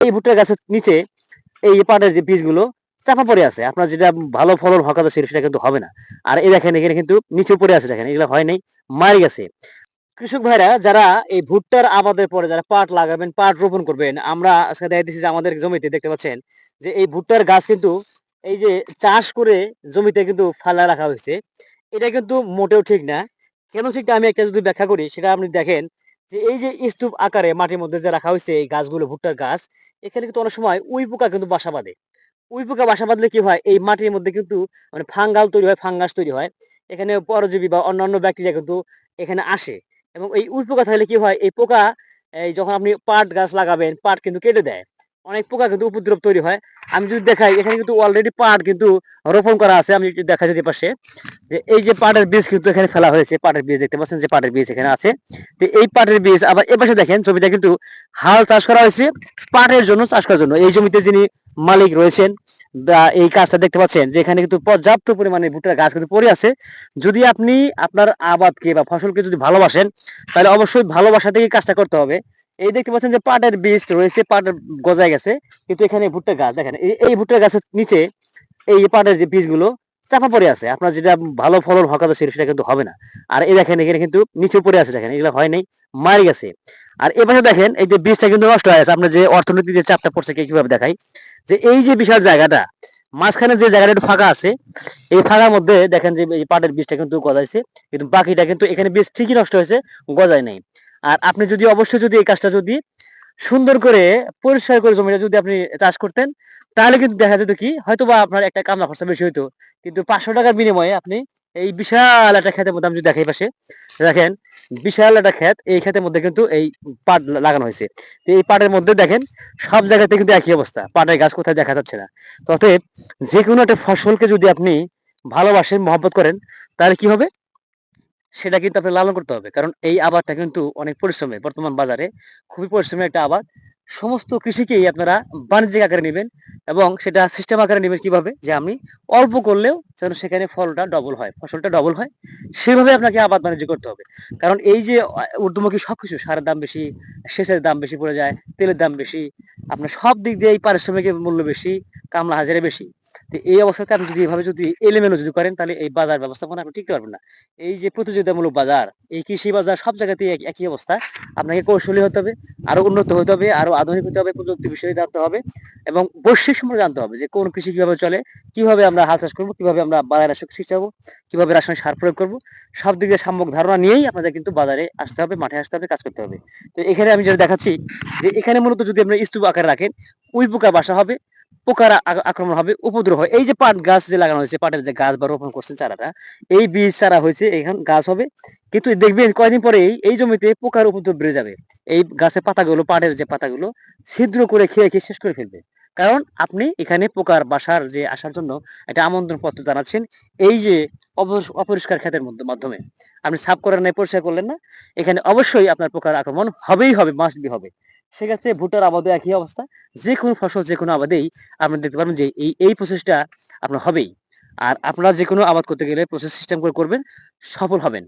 এই ভুট্টার গাছের নিচে এই যে পাটের যে বীজগুলো চাপা পড়ে আছে, আপনার যেটা ভালো ফলন হওয়ার কথা সেটা কিন্তু হবে না। আর এই দেখেন এখানে কিন্তু নিচে পড়ে আছে, দেখেন এগুলো হয় নাই, মারা গেছে। কৃষক ভাইরা যারা এই ভুট্টার আবাদের পরে যারা পাট লাগাবেন, পাট রোপণ করবেন, আমরা আজকে দেখা দিচ্ছি যে আমাদের জমিতে দেখতে পাচ্ছেন যে এই ভুট্টার গাছ কিন্তু এই যে চাষ করে জমিতে কিন্তু ফালা রাখা হয়েছে। এটা কিন্তু মোটেও ঠিক না। কেন ঠিক না আমি একটা যদি ব্যাখ্যা করি সেটা আপনি দেখেন যে এই যে স্তূপ আকারে মাটির মধ্যে যে রাখা হয়েছে এই গাছগুলো ভুট্টার গাছ, এখানে কিন্তু অনেক সময় উই পোকা কিন্তু বাসা বাঁধে। উই পোকা বাসা বাঁধলে কি হয়, এই মাটির মধ্যে কিন্তু মানে ফাঙ্গাল তৈরি হয়, ফাঙ্গাস তৈরি হয়। এখানে পরজীবী বা অন্যান্য ব্যাকটেরিয়া কিন্তু এখানে আসে। এবং এই উই পোকা থাকলে কি হয়, এই পোকা এই যখন আপনি পাট গাছ লাগাবেন, পাট কিন্তু কেটে দেয়। অনেক পোকা কিন্তু উপদ্রব তৈরি হয়। আমি যদি দেখাই এখানে কিন্তু অলরেডি পাট কিন্তু রোপণ করা আছে। আমি যদি দেখাই যদি পাশে যে এই যে পাটের বীজ কিন্তু এখানে ফেলা হয়েছে, পাটের বীজ দেখতে পাচ্ছেন যে পাটের বীজ এখানে আছে। তো এই পাটের বীজ আবার এপাশে দেখেন জমিটা কিন্তু হাল চাষ করা হয়েছে পাটের জন্য, চাষ করার জন্য। এই জমিতে যিনি মালিক রয়েছেন বা এই কাজটা দেখতে পাচ্ছেন যে এখানে কিন্তু পর্যাপ্ত পরিমাণে ভুট্টার গাছ কিন্তু পড়ে আছে। যদি আপনি আপনার আবাদকে বা ফসলকে যদি ভালোবাসেন তাহলে অবশ্যই ভালোবাসা থেকে কাজটা করতে হবে। এই দেখতে পাচ্ছেন যে পাটের বীজ রয়েছে, পাটের গজায় গেছে, কিন্তু এখানে ভুট্টার গাছ দেখেন এই ভুট্টার গাছের নিচে এই পাটের যে বীজগুলো চাপা পড়ে আছে, আপনার যেটা ভালো ফলন হওয়ার কথা সেটা কিন্তু হবে না। আর এই দেখেন এখানে কিন্তু নিচে পড়ে আছে, দেখেন এগুলো হয় নাই, মারা গেছে। আর এপাশে দেখেন এই যে বীজটা কিন্তু নষ্ট হয়ে আছে। আপনার যে অর্থনীতি যে চাপটা পড়ছে কিভাবে দেখাই যে এই যে বিশাল জায়গাটা মাঝখানে যে জায়গাটা একটু ফাঁকা আছে, এই ফাঁকার মধ্যে দেখেন যে এই পাটের বীজটা কিন্তু গজাইছে, কিন্তু বাকিটা কিন্তু এখানে বীজ ঠিকই নষ্ট হয়েছে, গজায় নাই। আর আপনি যদি অবশ্যই যদি এই কাজটা যদি সুন্দর করে পরিষ্কার করে জমিটা যদি আপনি চাষ করতেন, তাহলে কিন্তু দেখা যেত কি হয়তোবা আপনার একটা কামলা খরচা বেশি হইতো। কিন্তু ৳৫০০ র বিনিময়ে আপনি এই বিশাল একটা ক্ষেতের মধ্যে আমি যদি দেখাই পাশে, দেখেন বিশাল একটা ক্ষেত, এই ক্ষেতের মধ্যে কিন্তু এই পাট লাগানো হয়েছে। তো এই পাটের মধ্যে দেখেন সব জায়গাতে কিন্তু একই অবস্থা। পাটের গাছ কোথায় দেখা যাচ্ছে না। তো অতএব যেকোনো একটা ফসলকে যদি আপনি ভালোবাসেন, মহব্বত করেন, তাহলে কি হবে? সেটা কিন্তু আপনার লালন করতে হবে। কারণ এই আবাদটা কিন্তু অনেক পরিশ্রমের। বর্তমান বাজারে খুবই পরিশ্রমের একটা আবাদ। সমস্ত কৃষিকেই আপনারা বাণিজ্যিক আকারে নিবেন এবং সেটা সিস্টেম আকারে নিবেন কিভাবে? যে আমি অল্প করলেও যেন সেখানে ফলটা ডবল হয়, ফসলটা ডবল হয়। সেভাবে আপনাকে আবাদ বাণিজ্য করতে হবে। কারণ এই যে ঊর্ধ্বমুখী সবকিছু সারের দাম বেশি, সেচের দাম বেশি পড়ে যায়, তেলের দাম বেশি। আপনার সব দিক দিয়েই পারিশ্রমিকের মূল্য বেশি, কামলা হাজিরা বেশি। তো এই অবস্থাতে আপনি যদি এভাবে যদি এলোমেলো যদি করেন তাহলে এই বাজার ব্যবস্থাপনা আপনি টিকতে পারবেন না। এই যে প্রতিযোগিতামূলক বাজার, এই কৃষি বাজার সব জায়গাতেই একই অবস্থা। আপনাকে কৌশলী হতে হবে, আরো উন্নত হতে হবে, আরো আধুনিক হতে হবে, প্রযুক্তি বিষয়ে জানতে হবে এবং বৈশ্বিক সম্পর্কে জানতে হবে যে কোন কৃষি কিভাবে চলে, কিভাবে আমরা হাল চাষ করবো, কিভাবে আমরা বাজারে শিখাবো, কিভাবে রাসায়নিক সার প্রয়োগ করবো। সব দিক দিয়ে সাম্যক ধারণা নিয়েই আপনাদের কিন্তু বাজারে আসতে হবে, মাঠে আসতে হবে, কাজ করতে হবে। তো এখানে আমি যেটা দেখাচ্ছি যে এখানে মূলত যদি আপনি স্তূপ আকারে রাখেন, উই পোকা বাসা হবে, পোকার আক্রমণ হবে, উপদ্রব হয়। এই যে পাট গাছ যে লাগানো হয়েছে, পাটের যে গাছ বা রোপণ করছেন চারাটা, এই বীজ চারা হয়েছে, এখানে গাছ হবে। কিন্তু দেখবেন কয়েকদিন পরেই এই জমিতে পোকার উপদ্রব বেড়ে যাবে। এই গাছের পাতাগুলো, পাটের যে পাতাগুলো ছিদ্র করে খেয়ে খেয়ে শেষ করে ফেলবে। কারণ আপনি এখানে পোকার বাসার যে আসার জন্য একটা আমন্ত্রণ পত্র জানাচ্ছেন। এই যে অপরিষ্কার ক্ষেতের মধ্যে মাধ্যমে আপনি সাফ করেন নাই, পরিষ্কার করলেন না, এখানে অবশ্যই আপনার পোকার আক্রমণ হবেই হবে, মাস্ট বি হবে। সেক্ষেত্রে ভুট্টার আবাদে একই অবস্থা। যেকোনো ফসল যেকোনো আবাদেই আপনি দেখতে পারবেন যে এই প্রসেসটা আপনার হবেই। আর আপনারা যেকোনো আবাদ করতে গেলে প্রসেস সিস্টেম করে করবেন, সফল হবেন।